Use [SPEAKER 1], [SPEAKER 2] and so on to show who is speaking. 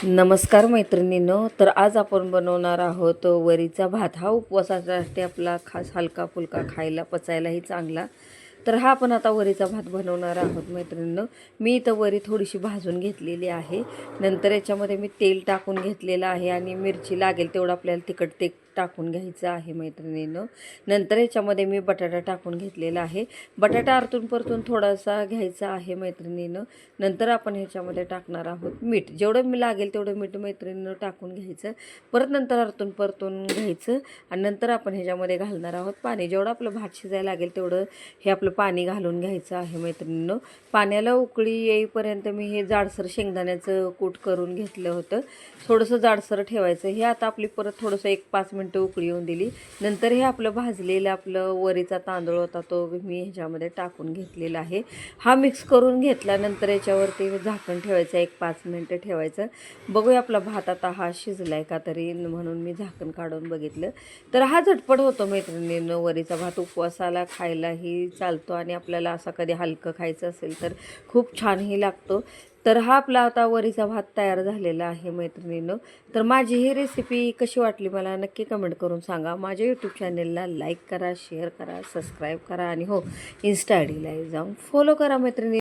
[SPEAKER 1] नमस्कार मैत्रिणींनो, तर आज आपण बनवणार आहोत वरीचा भात. हा उपवासासाठी आपला खास हलका फुलका खायला पचायलाही चांगला. तर हा आपण आता वरीचा भात बनवणार आहोत मैत्रिणींनो. मी इथं वरी थोडीशी भाजून घेतलेली आहे. नंतर याच्यामध्ये मी तेल टाकून घेतलेलं आहे आणि मिरची लागेल तेवढं आपल्याला तिखट ते टाकून घ्यायचं आहे मैत्रिणींनो. नंतर याच्यामध्ये मी बटाटा टाकून घेतलेला आहे. बटाटा आरतून परतून थोडासा घ्यायचा आहे मैत्रिणींनो. नंतर आपण ह्याच्यामध्ये टाकणार आहोत मीठ. जेवढं मी लागेल तेवढं मीठ मैत्रिणींनो टाकून घ्यायचं. परत नंतर आरतून परतून घ्यायचं आणि नंतर आपण ह्याच्यामध्ये घालणार आहोत पाणी. जेवढं आपलं भात शिजायला लागेल तेवढं हे आपलं पाणी घालून घ्यायचं आहे मैत्रिणींनो. पाण्याला उकळी येईपर्यंत मी हे जाडसर शेंगदाण्याचं कूट करून घेतलं होतं. थोडंसं जाडसर ठेवायचं. हे आता आपली परत थोडंसं 1-5 मिनटं उकळी येऊन दिली. नंतर हे आपलं भाजलेलं आपलं वरीचा तांदूळ होता तो मी ह्याच्यामध्ये टाकून घेतलेला आहे. हा मिक्स करून घेतल्यानंतर याच्यावरती झाकण ठेवायचं, 1-5 मिनटं ठेवायचं. बघूया आपला भात आता हा शिजला आहे का तरी, म्हणून मी झाकण काढून बघितलं. तर हा झटपट होतो मैत्रिणींनो. वरीचा भात उपवासाला खायलाही चालतो आणि आपल्याला असा कधी हलकं खायचं असेल तर खूप छानही लागतो. तर हा आपला आता वरीचा भात तयार झालेला आहे मैत्रिणींनो. तर माझी ही रेसिपी कशी वाटली मला नक्की कमेंट करून सांगा. माझ्या यूट्यूब चॅनलला लाईक करा, शेअर करा, सबस्क्राईब करा आणि हो, इन्स्टा आय डीला जाऊन फॉलो करा मैत्रिणी.